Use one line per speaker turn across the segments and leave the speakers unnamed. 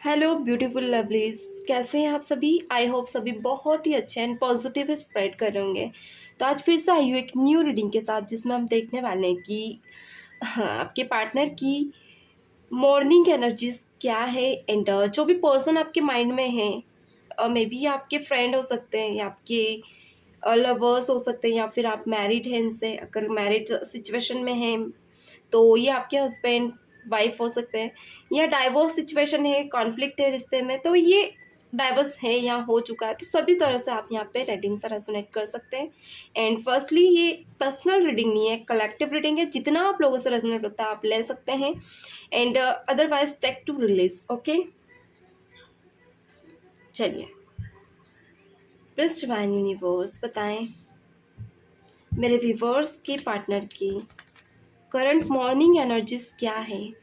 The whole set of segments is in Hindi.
हेलो ब्यूटीफुल लवलीज, कैसे हैं आप सभी। आई होप सभी बहुत ही अच्छे एंड पॉजिटिव स्प्रेड कर रहे होंगे। तो आज फिर से आई हूँ एक न्यू रीडिंग के साथ, जिसमें हम देखने वाले हैं कि हाँ, आपके पार्टनर की मॉर्निंग एनर्जीज क्या है एंड जो भी पर्सन आपके माइंड में है, मे बी आपके फ्रेंड हो सकते हैं या आपके लवर्स हो सकते हैं, या फिर आप मैरिड हैं इनसे। अगर मैरिड सिचुएशन में हैं तो ये आपके हस्बैंड वाइफ हो सकते हैं, या डाइवोर्स सिचुएशन है, कॉन्फ्लिक्ट है रिश्ते में, तो ये डाइवोर्स है या हो चुका है, तो सभी तरह से आप यहाँ पे रीडिंग से रेजोनेट कर सकते हैं। एंड फर्स्टली, ये पर्सनल रीडिंग नहीं है, कलेक्टिव रीडिंग है। जितना आप लोगों से रेजोनेट होता है आप ले सकते हैं, and otherwise take to release. Okay, चलिए। प्लीज डिवाइन यूनिवर्स बताएं मेरे व्यूवर्स के पार्टनर की करंट मॉर्निंग एनर्जीज क्या है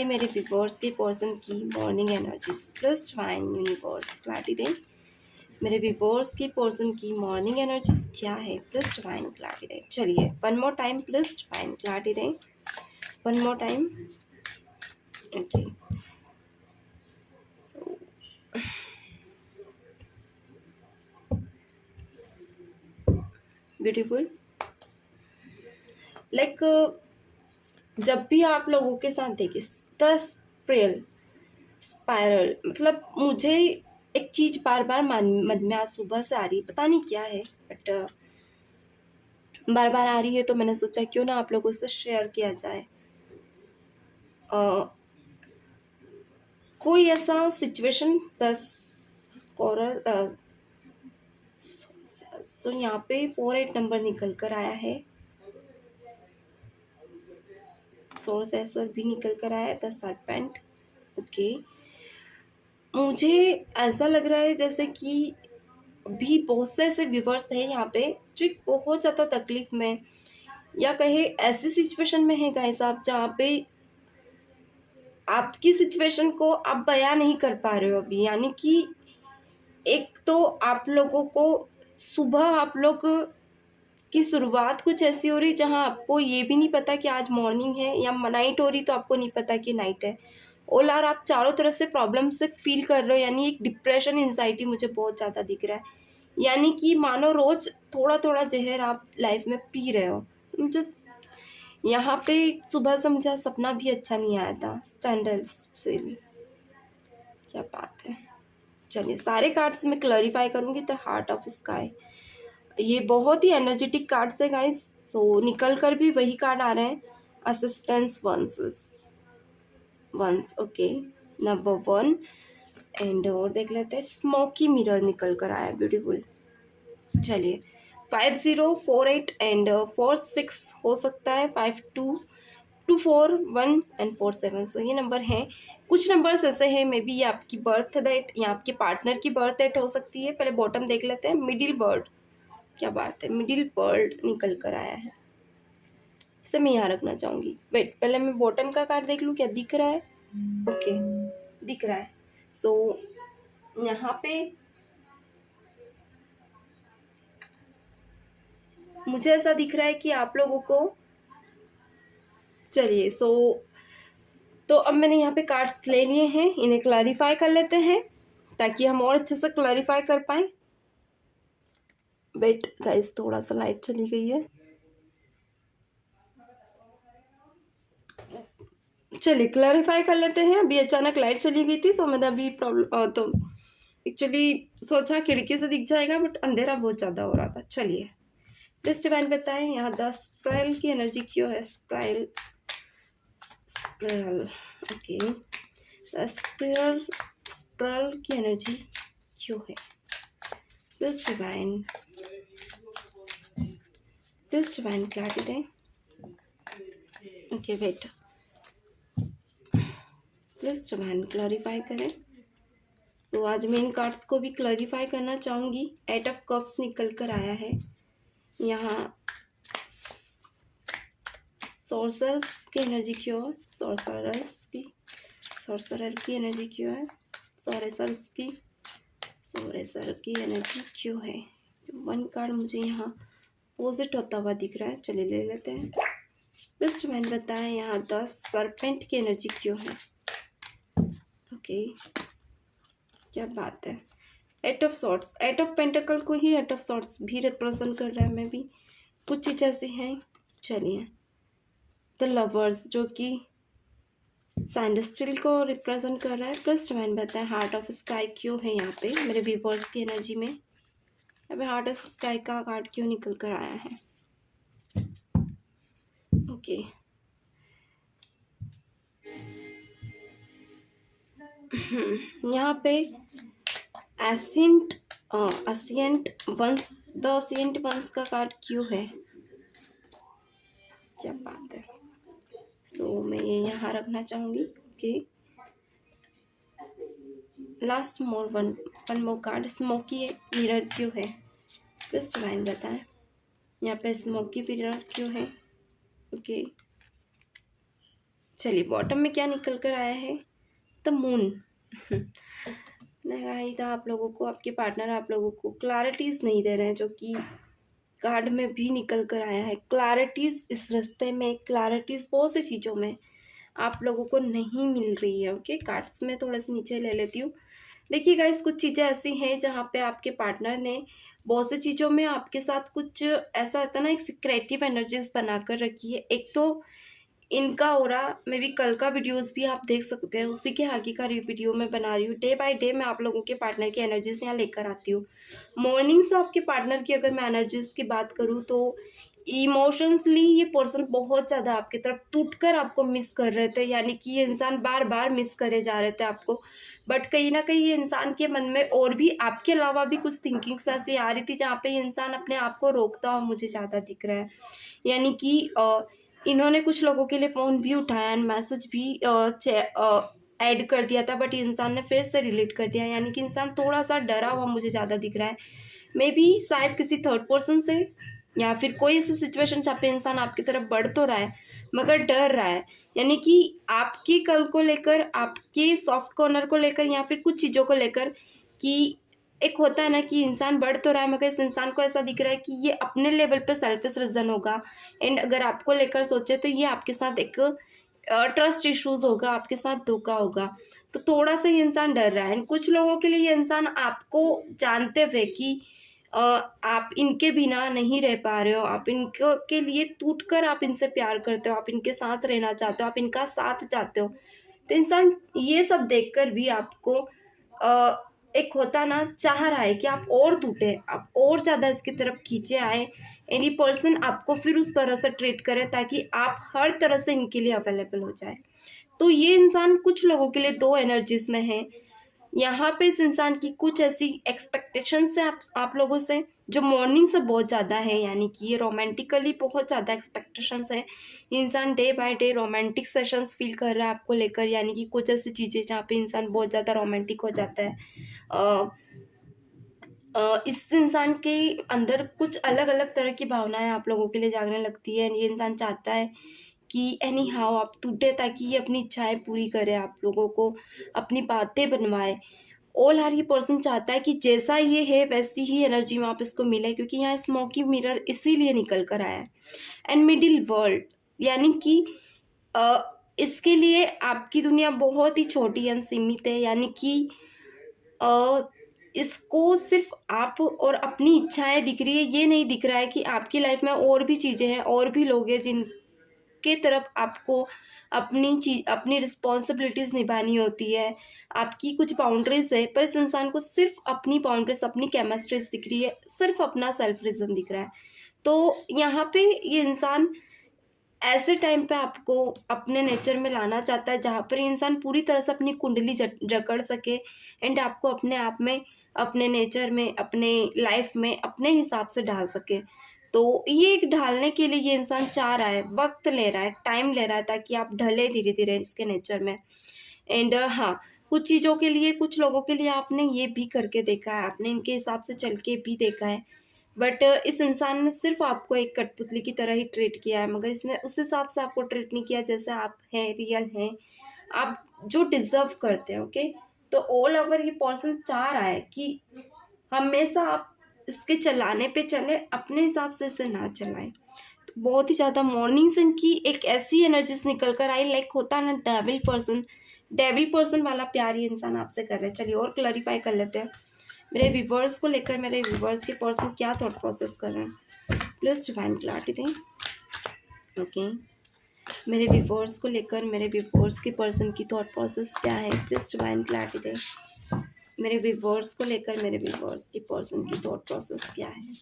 मेरे व्यूवर्स के पर्सन की morning energies. Plus divine universe clarity दें मेरे व्यूवर्स के पर्सन की मॉर्निंग एनर्जीज क्या है। प्लस डिवाइन क्लैरिटी दें। चलिए, one more time, plus divine clarity दें, one more time. Okay, beautiful. Like जब भी आप लोगों के साथ देखिए स्प्रेल स्पायरल, मतलब मुझे एक चीज बार बार मन में आज सुबह से आ रही है, पता नहीं क्या है, बट बार बार आ रही है, तो मैंने सोचा क्यों ना आप लोगों से शेयर किया जाए। कोई ऐसा सिचुएशन 10 कॉरल, सो यहाँ पे 48 नंबर निकल कर आया है, सोर्स ऐसा भी निकल कर आया है, 10 सर्पेंट। ओके, मुझे ऐसा लग रहा है जैसे कि भी बहुत से ऐसे व्यूवर्स हैं यहाँ पे जो बहुत ज़्यादा तकलीफ में, या कहे ऐसी सिचुएशन में है गाइस आप, जहाँ पे आपकी सिचुएशन को आप बयां नहीं कर पा रहे हो अभी। यानी कि एक तो आप लोगों को सुबह आप लोग की शुरुआत कुछ ऐसी हो रही जहां आपको ये भी नहीं पता कि आज मॉर्निंग है, या नाइट हो रही तो आपको नहीं पता कि नाइट है। और आप चारों तरफ से प्रॉब्लम से फील कर रहे हो, यानी एक डिप्रेशन एंजाइटी मुझे बहुत ज़्यादा दिख रहा है। यानी कि मानो रोज थोड़ा थोड़ा जहर आप लाइफ में पी रहे हो। तो मुझे यहाँ पे सुबह से मुझे सपना भी अच्छा नहीं आया था स्टैंडर्ड से। क्या बात है। चलिए, सारे कार्ड्स में क्लैरिफाई करूंगी। द हार्ट ऑफ स्काई, ये बहुत ही एनर्जेटिक कार्ड्स है गाइस। सो निकल कर भी वही कार्ड आ रहे हैं, assistance ones. Okay, number 1। And और देख लेते हैं, स्मोकी मिरर निकल कर आया, ब्यूटीफुल। चलिए, 5048 एंड 46 हो सकता है, 5224 1 एंड 47। सो ये नंबर हैं। कुछ नंबर्स ऐसे हैं, मे बी ये आपकी बर्थ डेट या आपके पार्टनर की बर्थ डेट हो सकती है। पहले बॉटम देख लेते हैं, मिडिल बर्ड। क्या बात है, मिडिल बर्ड निकल कर आया है, इसे मैं यहाँ रखना चाहूँगी। वेट, पहले मैं बॉटम का कार्ड देख लूँ क्या दिख रहा है। ओके, दिख रहा है। सो यहाँ पे मुझे ऐसा दिख रहा है कि आप लोगों को, चलिए तो अब मैंने यहाँ पे कार्ड्स ले लिए हैं, इन्हें क्लैरिफाई कर लेते हैं ताकि हम और अच्छे से क्लैरिफाई कर पाए। वेट गाइस, थोड़ा सा लाइट चली गई है। चलिए क्लैरिफाई कर लेते हैं। अभी अचानक लाइट चली गई थी, सो मैंने अभी प्रॉब्लम तो एक्चुअली सोचा खिड़की से दिख जाएगा, बट अंधेरा बहुत ज़्यादा हो रहा था। चलिए, प्लीज डिवाइन बताएं यहाँ 10 स्प्राइल की एनर्जी क्यों है। स्प्राइल, ओके, स्प्राइल की एनर्जी क्यों है। प्लीज डिवाइन क्लैरिटी दें। Okay, wait, please divine clarify करें। तो आज मैं इन कार्ड्स को भी क्लैरिफाई करना चाहूँगी। 8 ऑफ कप्स निकल कर आया है यहाँ। सॉर्सरर्स की एनर्जी क्यों है। सॉर्सरर की एनर्जी क्यों है। सॉरेसर की एनर्जी क्यों है। वन कार्ड मुझे यहाँ अपोजिट होता हुआ दिख रहा है, चलिए ले लेते हैं। बेस्ट मैन बताएं यहाँ 10 सरपेंट की एनर्जी क्यों है। ओके, क्या बात है। Eight of swords, eight of pentacle को ही एट ऑफ सॉर्ट्स भी रिप्रेजेंट कर रहा है। मैं भी कुछ चीज़ ऐसी हैं। चलिए, द लवर्स जो कि सैंडस्टिल को रिप्रेजेंट कर रहा है। प्लस डिवाइन बताए हार्ट ऑफ स्काई क्यों है यहाँ पे मेरे व्यूवर्स की एनर्जी में। यहाँ पे हार्ट ऑफ स्काई का कार्ड क्यों निकल कर आया है। ओके, यहाँ पे एसियंट एसियंट वंस, द एसियंट वंस का कार्ड क्यों है। क्या बात है। तो मैं ये यहाँ रखना चाहूँगी। Okay, last more one more card, smoky mirror क्यों है। प्लस डिवाइन बताएं यहाँ पे स्मोकी मिरर क्यों है। ओके, चलिए बॉटम में क्या निकल कर आया है, द मून। नहीं था आप लोगों को, आपके पार्टनर आप लोगों को क्लैरिटीज नहीं दे रहे हैं, जो कि कार्ड में भी निकल कर आया है। क्लैरिटीज इस रास्ते में, क्लैरिटीज बहुत सी चीज़ों में आप लोगों को नहीं मिल रही है। ओके, कार्ड्स में थोड़ा सा नीचे ले लेती हूँ। देखिए गाइस, कुछ चीज़ें ऐसी हैं जहाँ पे आपके पार्टनर ने बहुत सी चीज़ों में आपके साथ कुछ ऐसा होता है ना, एक सिक्रेटिव एनर्जीज बना कर रखी है। एक तो इनका ऑरा, मे बी कल का वीडियोस भी आप देख सकते हैं, उसी के आगे का वीडियो मैं बना रही हूँ। डे बाय डे मैं आप लोगों के पार्टनर की एनर्जीज यहाँ लेकर आती हूँ। मॉर्निंग से आपके पार्टनर की अगर मैं एनर्जीज की बात करूँ तो इमोशंसली ये पर्सन बहुत ज़्यादा आपकी तरफ टूटकर आपको मिस कर रहे थे, यानी कि ये इंसान बार बार मिस करे जा रहे थे आपको। बट कहीं ना कहीं ये इंसान के मन में और भी आपके अलावा भी कुछ थिंकिंग्स ऐसी आ रही थी जहाँ पे ये इंसान अपने आप को रोकता हुआ मुझे ज़्यादा दिख रहा है। यानी कि इन्होंने कुछ लोगों के लिए फ़ोन भी उठाया एंड मैसेज भी ऐड कर दिया था, बट इंसान ने फिर से डिलीट कर दिया। यानी कि इंसान थोड़ा सा डरा हुआ मुझे ज़्यादा दिख रहा है। मे बी शायद किसी थर्ड पर्सन से, या फिर कोई ऐसी सिचुएशन जहाँ पे इंसान आपकी तरफ बढ़ तो रहा है मगर डर रहा है। यानी कि आपकी कल को लेकर, आपके सॉफ्ट कॉर्नर को लेकर, या फिर कुछ चीज़ों को लेकर, कि एक होता है ना कि इंसान बढ़ तो रहा है मगर इस इंसान को ऐसा दिख रहा है कि ये अपने लेवल पे सेल्फिश रीज़न होगा। एंड अगर आपको लेकर सोचे तो ये आपके साथ एक ट्रस्ट इश्यूज होगा, आपके साथ धोखा होगा। तो थोड़ा सा ये इंसान डर रहा है। एंड कुछ लोगों के लिए ये इंसान आपको जानते हुए कि आप इनके बिना नहीं रह पा रहे हो, आप इनको के लिए टूट कर आप इनसे प्यार करते हो, आप इनके साथ रहना चाहते हो, आप इनका साथ चाहते हो। तो इंसान ये सब देखकर भी आपको एक होता ना चाह रहा है कि आप और टूटे, आप और ज़्यादा इसकी तरफ खींचे आए। एनी पर्सन आपको फिर उस तरह से ट्रीट करे ताकि आप हर तरह से इनके लिए अवेलेबल हो जाए। तो ये इंसान कुछ लोगों के लिए दो एनर्जीज में है। यहाँ पे इस इंसान की कुछ ऐसी एक्सपेक्टेशंस है आप लोगों से जो मॉर्निंग से बहुत ज़्यादा है। यानी कि ये रोमांटिकली बहुत ज़्यादा एक्सपेक्टेशंस है। ये इंसान day by day romantic sessions feel कर रहा है आपको लेकर। यानी कि कुछ ऐसी चीज़ें जहाँ पे इंसान बहुत ज़्यादा रोमांटिक हो जाता है। इस इंसान के अंदर कुछ अलग अलग तरह की भावनाएं आप लोगों के लिए जागने लगती है। ये इंसान चाहता है कि एनी हाउ आप टूटे ताकि ये अपनी इच्छाएं पूरी करे, आप लोगों को अपनी बातें बनवाए। ऑल हर ये पर्सन चाहता है कि जैसा ये है वैसी ही एनर्जी में आप इसको मिले, क्योंकि यहाँ स्मोकी मिरर इसीलिए निकल कर आया है। एंड मिडिल वर्ल्ड, यानी कि इसके लिए आपकी दुनिया बहुत ही छोटी एंड सीमित है। यानी कि इसको सिर्फ आप और अपनी इच्छाएं दिख रही है, ये नहीं दिख रहा है कि आपकी लाइफ में और भी चीज़ें हैं, और भी लोग हैं जिनके तरफ आपको अपनी रिस्पॉन्सिबिलिटीज़ निभानी होती है। आपकी कुछ बाउंड्रीज है, पर इस इंसान को सिर्फ अपनी बाउंड्रीज, अपनी केमिस्ट्रीज दिख रही है, सिर्फ अपना सेल्फ रीज़न दिख रहा है। तो यहाँ पे ये इंसान ऐसे टाइम पे आपको अपने नेचर में लाना चाहता है जहाँ पर इंसान पूरी तरह से अपनी कुंडली जकड़ सके एंड आपको अपने आप में, अपने नेचर में, अपने लाइफ में अपने हिसाब से ढाल सके। तो ये एक ढालने के लिए ये इंसान चाह रहा है, वक्त ले रहा है, टाइम ले रहा है ताकि आप ढले धीरे धीरे इसके नेचर में। एंड हाँ, कुछ चीज़ों के लिए, कुछ लोगों के लिए आपने ये भी करके देखा है, आपने इनके हिसाब से चल के भी देखा है। बट इस इंसान ने सिर्फ आपको एक कठपुतली की तरह ही ट्रीट किया है, मगर इसने उस हिसाब से आपको ट्रीट नहीं किया जैसे आप हैं, रियल हैं, आप जो डिजर्व करते हैं। ओके, तो ऑल ओवर ये पर्सन चाह रहा है कि हमेशा आप इसके चलाने पे चले, अपने हिसाब से इसे ना चलाएं। तो बहुत ही ज़्यादा मॉर्निंग सन की एक ऐसी एनर्जीज निकल कर आई, लाइक होता है ना डेविल पर्सन, डेविल पर्सन वाला प्यार ये इंसान आपसे कर रहे हैं। चलिए और क्लैरिफाई कर लेते हैं मेरे व्यूवर्स को लेकर, मेरे व्यूवर्स के पर्सन क्या थॉट प्रोसेस कर रहे हैं। प्लीज डिवाइन क्लैरिटी दें। ओके, मेरे व्यूवर्स को लेकर मेरे व्यूवर्स के पर्सन की थॉट प्रोसेस क्या है, प्लीज डिवाइन क्लैरिटी दें। मेरे व्यूवर्स को लेकर मेरे व्यूवर्स के पर्सन की थॉट प्रोसेस क्या है,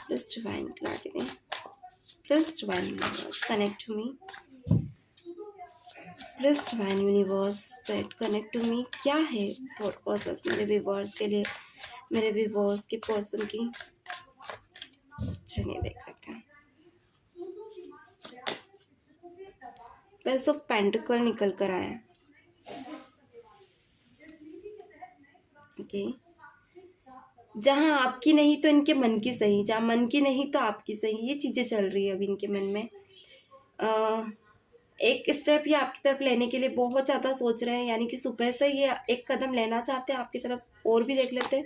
प्लीज डिवाइन क्लैरिटी दें। Please divine universe connect to me, please divine universe spread connect to me. क्या है थॉट प्रोसेस मेरे व्यूवर्स के लिए, मेरे व्यूवर्स के पर्सन की। चलिए देख लेते हैं। पेस ऑफ पेंटिकल निकल कर आया। ओके, जहाँ आपकी नहीं तो इनके मन की सही, जहाँ मन की नहीं तो आपकी सही, ये चीज़ें चल रही है अभी इनके मन में। एक स्टेप ये आपकी तरफ लेने के लिए बहुत ज़्यादा सोच रहे हैं, यानी कि सुबह से ये एक कदम लेना चाहते हैं आपकी तरफ। और भी देख लेते हैं।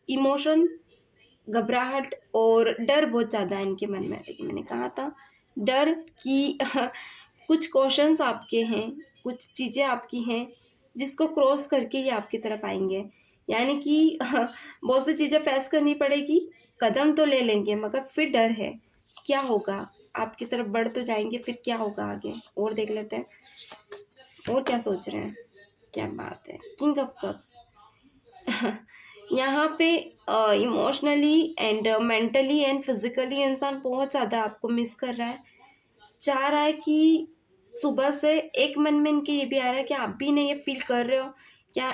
इमोशन, घबराहट और डर बहुत ज़्यादा है इनके मन में। लेकिन मैंने कहा था डर कि कुछ क्वेश्चंस आपके हैं, कुछ चीज़ें आपकी हैं जिसको क्रॉस करके ये आपकी तरफ आएंगे, यानी कि बहुत सी चीज़ें फेस करनी पड़ेगी। कदम तो ले लेंगे मगर फिर डर है क्या होगा, आपकी तरफ बढ़ तो जाएंगे फिर क्या होगा आगे। और देख लेते हैं और क्या सोच रहे हैं। क्या बात है, किंग ऑफ कप्स। यहाँ पे emotionally and mentally and physically इंसान बहुत ज़्यादा आपको मिस कर रहा है। चाह रहा है कि सुबह से एक मन में इनके ये भी आ रहा है कि आप भी इन्हें ये फील कर रहे हो क्या,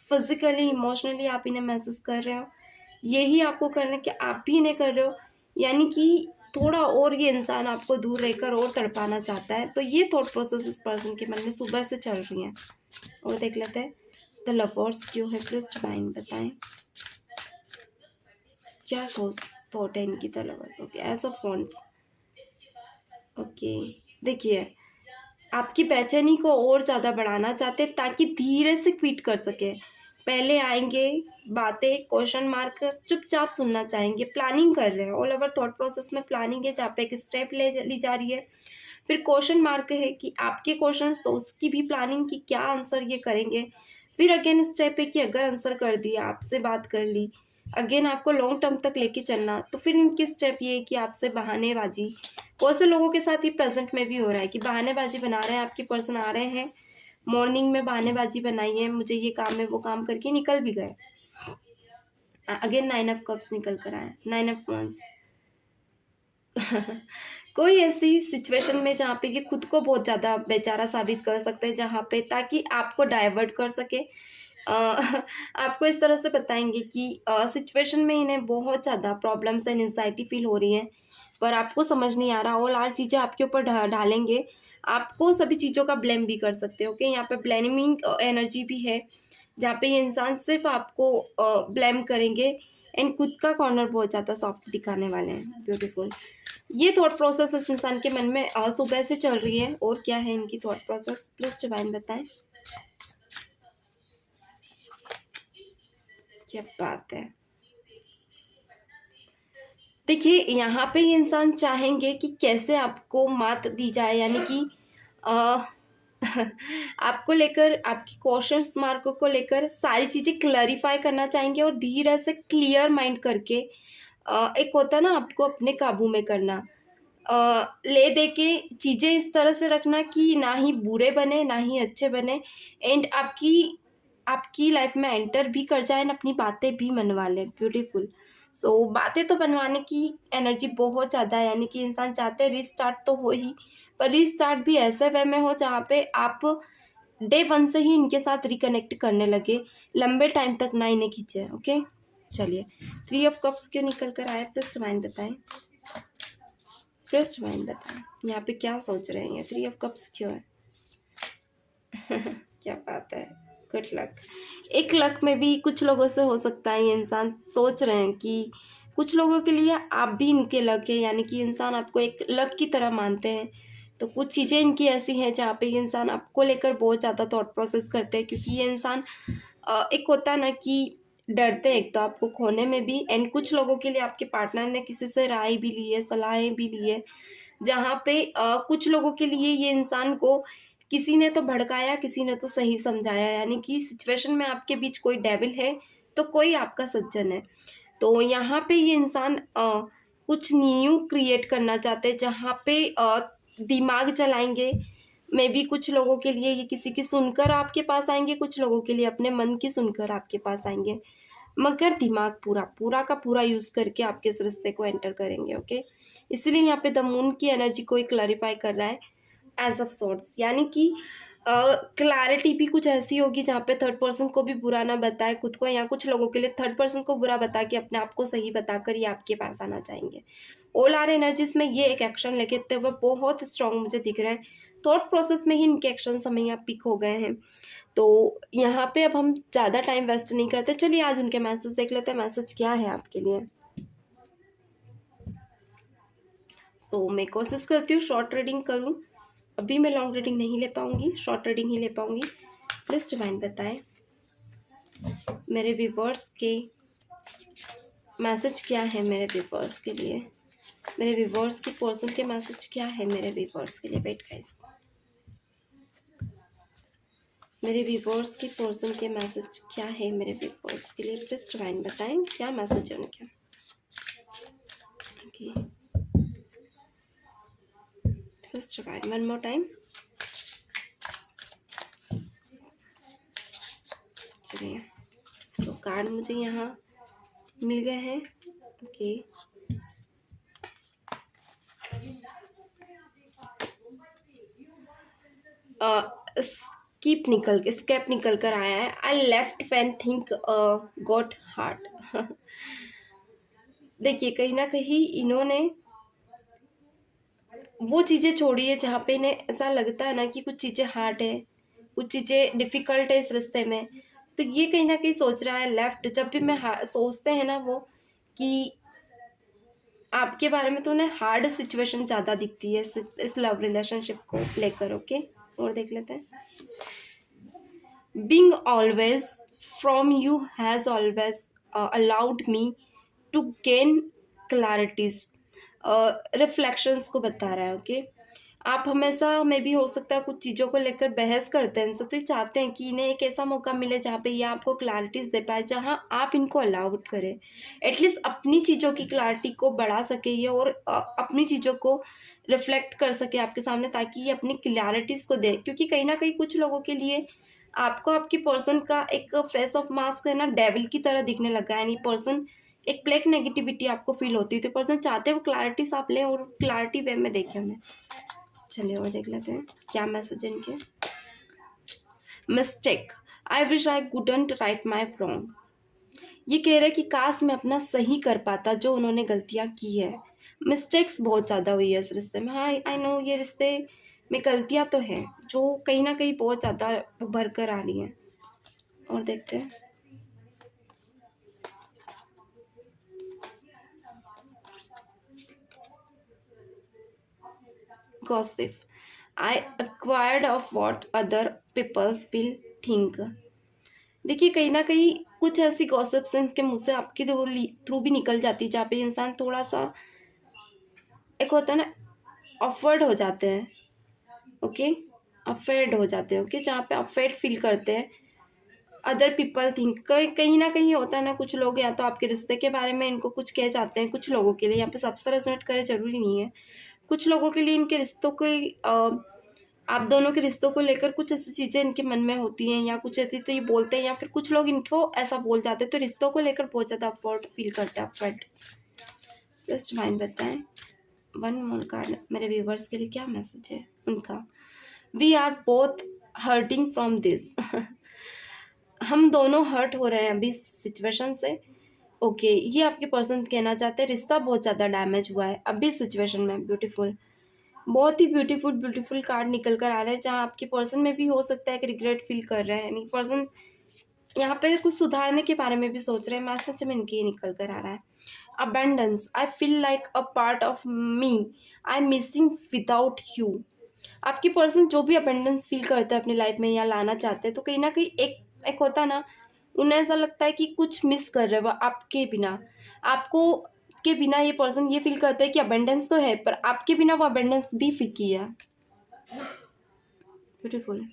फिजिकली इमोशनली आप इन्हें महसूस कर रहे हो, यही आपको करना है कि आप भी इन्हें कर रहे हो, यानी कि थोड़ा और ये इंसान आपको दूर रहकर और तड़पाना चाहता है। तो ये थॉट प्रोसेस इस पर्सन के मन में सुबह से चल रही है। और देख लेते हैं द लवर्स क्यों है, प्लीज डिवाइन बताएं क्या थॉट है इनकी the lovers. Okay, ace of wands. Okay, देखिए आपकी बेचैनी को और ज़्यादा बढ़ाना चाहते ताकि धीरे से क्विट कर सके। पहले आएंगे बातें क्वेश्चन मार्क चुपचाप सुनना चाहेंगे, प्लानिंग कर रहे हैं। ऑल ओवर थॉट प्रोसेस में प्लानिंग है, जहाँ पे एक स्टेप ली जा रही है। फिर क्वेश्चन मार्क है कि आपके क्वेश्चंस, तो उसकी भी प्लानिंग कि क्या आंसर ये करेंगे। फिर अगेन स्टेप है कि अगर आंसर कर दिया, आपसे बात कर ली, अगेन आपको लॉन्ग टर्म तक लेके चलना। तो फिर इनकी स्टेप ये है कि आपसे बहानेबाजी, बहुत से लोगों के साथ ये प्रेजेंट में भी हो रहा है कि बहानेबाजी बना रहे हैं आपके पर्सन, आ रहे हैं मॉर्निंग में बहानेबाजी बनाई है, मुझे ये काम है वो काम करके निकल भी गए। अगेन 9 ऑफ कप्स निकल कर आए, 9 ऑफ वॉन्ड्स। कोई ऐसी सिचुएशन में जहाँ पे ये खुद को बहुत ज़्यादा बेचारा साबित कर सकते हैं, जहाँ पे ताकि आपको डाइवर्ट कर सके। आपको इस तरह से बताएंगे कि सिचुएशन में इन्हें बहुत ज़्यादा प्रॉब्लम्स एंड एंजाइटी फील हो रही है, पर आपको समझ नहीं आ रहा। और आर चीज़ें आपके ऊपर ढालेंगे, आपको सभी चीज़ों का ब्लेम भी कर सकते हो। ओके, यहाँ पे ब्लेमिंग एनर्जी भी है, जहाँ पे ये इंसान सिर्फ आपको ब्लेम करेंगे एंड खुद का कॉर्नर बहुत ज़्यादा सॉफ्ट दिखाने वाले हैं। ब्यूटीफुल, ये थॉट प्रोसेस इस इंसान के मन में सुबह से चल रही है। और क्या है इनकी थॉट प्रोसेस, प्लीज डिवाइन बताएं क्या बात है। देखिए यहाँ पे ये इंसान चाहेंगे कि कैसे आपको मात दी जाए, यानी कि आपको लेकर, आपकी क्वेश्चंस मार्क को लेकर सारी चीज़ें क्लैरिफाई करना चाहेंगे और धीरे से क्लियर माइंड करके एक होता है ना आपको अपने काबू में करना, ले दे के चीज़ें इस तरह से रखना कि ना ही बुरे बने ना ही अच्छे बने, एंड आपकी आपकी लाइफ में एंटर भी कर जाए ना, अपनी बातें भी मनवा लें। ब्यूटीफुल। सो बातें तो बनवाने की एनर्जी बहुत ज़्यादा है, यानी कि इंसान चाहते हैं रीस्टार्ट तो हो ही, पर रीस्टार्ट भी ऐसे वे में हो जहाँ पे आप डे वन से ही इनके साथ रिकनेक्ट करने लगे, लंबे टाइम तक ना इन्हें खींचे। ओके, चलिए 3 ऑफ कप्स क्यों निकल कर आए, प्लीज डिवाइन बताएं, प्लीज डिवाइन बताएं यहाँ पे क्या सोच रहे हैं ये 3 ऑफ कप्स क्यों है। क्या बात है, गुड लक। एक लक में भी कुछ लोगों से हो सकता है ये इंसान सोच रहे हैं कि कुछ लोगों के लिए आप भी इनके लक है, यानी कि इंसान आपको एक लक की तरह मानते हैं। तो कुछ चीज़ें इनकी ऐसी हैं जहाँ पे ये इंसान आपको लेकर बहुत ज़्यादा थॉट प्रोसेस करते हैं, क्योंकि ये इंसान एक होता है ना कि डरते हैं एक तो आपको खोने में भी, एंड कुछ लोगों के लिए आपके पार्टनर ने किसी से राय भी ली है, सलाहें भी ली है, जहाँ पे कुछ लोगों के लिए ये इंसान को किसी ने तो भड़काया, किसी ने तो सही समझाया, यानी कि सिचुएशन में आपके बीच कोई डेविल है तो कोई आपका सज्जन है। तो यहाँ पे ये इंसान कुछ न्यू क्रिएट करना चाहते हैं, जहाँ पे दिमाग चलाएंगे। मे बी कुछ लोगों के लिए ये किसी की सुनकर आपके पास आएंगे, कुछ लोगों के लिए अपने मन की सुनकर आपके पास आएंगे, मगर दिमाग पूरा पूरा का पूरा यूज़ करके आपके इस रिश्ते को एंटर करेंगे। ओके, इसलिए यहाँ पे द मून की एनर्जी को क्लैरिफाई कर रहा है एज ऑफ सॉर्ट्स, यानी कि क्लैरिटी भी कुछ ऐसी होगी जहाँ पे थर्ड पर्सन को भी बुरा ना बताए खुद को, या कुछ लोगों के लिए थर्ड पर्सन को बुरा बता के अपने आप को सही बताकर ये आपके पास आना चाहेंगे। ऑल आर एनर्जीज में ये एक एक्शन लेते हुए बहुत स्ट्रांग मुझे दिख रहे हैं। थॉट प्रोसेस में ही इनके एक्शन हमें यहाँ पिक हो गए हैं। तो यहाँ पे अब हम ज़्यादा टाइम वेस्ट नहीं करते, चलिए आज उनके मैसेज देख लेते हैं, मैसेज क्या है आपके लिए। तो मैं कोशिश करती हूँ शॉर्ट रीडिंग करूँ, अभी मैं लॉन्ग रीडिंग नहीं ले पाऊँगी, शॉर्ट रीडिंग ही ले पाऊँगी। प्लीज डिवाइन बताएं मेरे व्यूअर्स के मैसेज क्या है, मेरे व्यूअर्स के लिए, मेरे व्यूअर्स की पर्सन के मैसेज क्या है मेरे व्यूअर्स के लिए। वेट गाइस, मेरे व्यूअर्स की पर्सन के मैसेज क्या है मेरे व्यूअर्स के लिए, प्लीज डिवाइन बताएं क्या मैसेज है उनका। Okay, please divine one more time. चलिए, तो कार्ड मुझे यहाँ मिल गए हैं। ओके, स्केप निकल कर आया है। I left fan think got heart. देखिए, कहीं ना कहीं इन्होंने वो चीज़ें छोड़ी है जहाँ पे इन्हें ऐसा लगता है ना कि कुछ चीज़ें हार्ड है, कुछ चीज़ें डिफ़िकल्ट है इस रिश्ते में। तो ये कहीं ना कहीं सोच रहा है लेफ्ट, जब भी मैं सोचते हैं ना वो कि आपके बारे में, तो उन्हें हार्ड सिचुएशन ज़्यादा दिखती है इस लव रिलेशनशिप को लेकर। ओके, और देख लेते हैं। Being always from you has always allowed me to gain clarities। Reflections को बता रहा है। ओके, आप हमेशा में भी हो सकता है कुछ चीज़ों को लेकर बहस करते हैं इनसे, तो ये चाहते हैं कि इन्हें एक ऐसा मौका मिले जहाँ पे ये आपको क्लैरिटीज दे पाए, जहाँ आप इनको अलाउड करें, एटलीस्ट अपनी चीज़ों की क्लैरिटी को बढ़ा सके ये, और अपनी चीज़ों को रिफ्लेक्ट कर सके आपके सामने, ताकि ये अपनी क्लैरिटीज़ को दे। क्योंकि कहीं ना कहीं कुछ लोगों के लिए आपको आपकी पर्सन का एक फेस ऑफ मास्क है ना, डेविल की तरह दिखने लगा है, यानी पर्सन एक ब्लैक नेगेटिविटी आपको फील होती है। तो पर्सन चाहते हैं वो क्लैरिटीज आप लें और क्लैरिटी वे में देखें हमें। चलिए और देख लेते हैं क्या मैसेज है इनके। Mistake, I wish I couldn't right my wrong. ये कह रहे हैं कि काश मैं अपना सही कर पाता जो उन्होंने गलतियां की है। मिस्टेक्स बहुत ज़्यादा हुई है इस रिश्ते में। हाँ, आई नो ये रिश्ते में गलतियां तो हैं जो कहीं ना कहीं बहुत ज़्यादा उभर कर आ रही हैं। और देखते हैं। Gossip, I acquired of what other people will think। देखिए, कहीं ना कहीं कुछ ऐसी गॉसिप्स हैं इनके मुंह से आपके थ्रू भी निकल जाती है, जहाँ पे इंसान थोड़ा सा एक होता है ना, अफर्ड हो जाते हैं। ओके, अफेर्ड हो जाते हैं। ओके, जहाँ पे अफेर्ड फील करते हैं अदर पीपल थिंक। कहीं ना कहीं होता है ना, कुछ लोग या तो आपके रिश्ते के बारे में इनको कुछ कह जाते हैं, कुछ लोगों के लिए, यहाँ पे सबसे रेजोनेट करे जरूरी नहीं है, कुछ लोगों के लिए इनके रिश्तों को आप दोनों के रिश्तों को लेकर कुछ ऐसी चीज़ें इनके मन में होती हैं, या कुछ ऐसी तो ये बोलते हैं, या फिर कुछ लोग इनको ऐसा बोल जाते हैं, तो रिश्तों को लेकर बहुत ज़्यादा अफर्ट फील करते हैं। अफर्ट, जस्ट माइंड बताएं वन मोर कार्ड मेरे व्यूवर्स के लिए क्या मैसेज है उनका। We are both hurting from this. हम दोनों हर्ट हो रहे हैं अभी सिचुएशन से। ओके, ये आपके पर्सन कहना चाहते हैं रिश्ता बहुत ज़्यादा डैमेज हुआ है अभी सिचुएशन में। ब्यूटीफुल, बहुत ही ब्यूटीफुल ब्यूटीफुल कार्ड निकल कर आ रहा है, जहाँ आपके पर्सन में भी हो सकता है कि रिग्रेट फील कर रहे हैं, यानी पर्सन यहाँ पे कुछ सुधारने के बारे में भी सोच रहे हैं। मैसेज में इनके ये निकल कर आ रहा है। Abundance, I feel like a part of me I am missing without you. आपकी पर्सन जो भी अबेंडेंस फील करते हैं अपनी लाइफ में या लाना चाहते हैं, तो कहीं ना कहीं एक होता है ना, उन्हें ऐसा लगता है कि कुछ मिस कर रहे हो आपके बिना। आपको के बिना ये पर्सन ये फील करता है कि अबेंडेंस तो है, पर आपके बिना वो अबेंडेंस भी फीकी है। ब्यूटीफुल।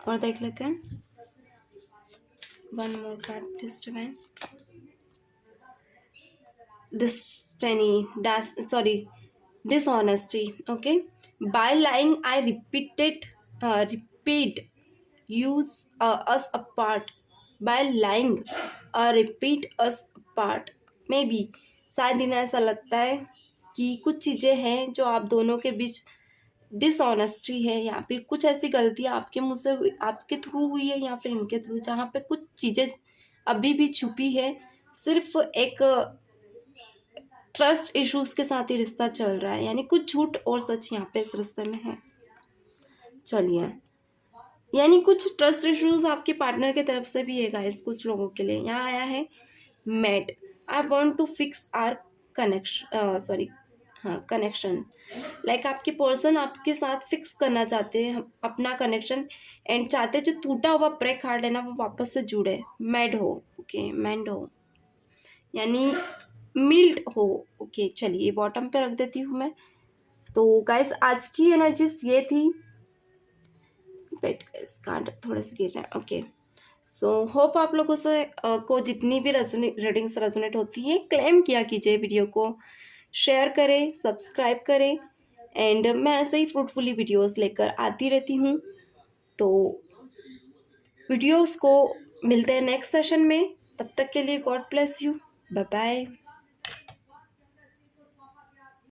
और देख लेते हैं, one more card please divine. Dishonesty. Okay, by lying I repeat use us apart. By lying repeat us apart. Maybe शायद इन्हें ऐसा लगता है कि कुछ चीज़ें हैं जो आप दोनों के बीच डिसऑनेस्टी है, या फिर कुछ ऐसी गलतियाँ आपके मुँह से आपके थ्रू हुई है या फिर इनके थ्रू, जहाँ पे कुछ चीज़ें अभी भी छुपी है। सिर्फ एक ट्रस्ट इश्यूज के साथ ही रिश्ता चल रहा है, यानी कुछ झूठ और सच यहाँ पे इस रिश्ते में है। चलिए, यानी कुछ ट्रस्ट इश्यूज आपके पार्टनर की तरफ से भी है गाइस कुछ लोगों के लिए। यहाँ आया है mate, I want to fix our connection. Like आपके पर्सन आपके साथ फिक्स करना चाहते हैं अपना कनेक्शन, एंड चाहते जो टूटा हुआ ब्रेक हार्ट है ना वो वापस से जुड़े, मेड हो। ओके, मेंड हो यानी मिल्ट हो। ओके, चलिए बॉटम पे रख देती हूँ मैं। तो गाइस आज की एनर्जीज ये थी। वेट गाइस, कार्ड थोड़े से गिर रहे हैं। ओके, सो होप आप लोगों से को जितनी भी रीडिंग्स रेजोनेट होती है क्लेम किया कीजिए, वीडियो को शेयर करें, सब्सक्राइब करें, एंड मैं ऐसे ही फ्रूटफुली वीडियोस लेकर आती रहती हूँ। तो वीडियोस को मिलते हैं नेक्स्ट सेशन में, तब तक के लिए God bless you, bye bye.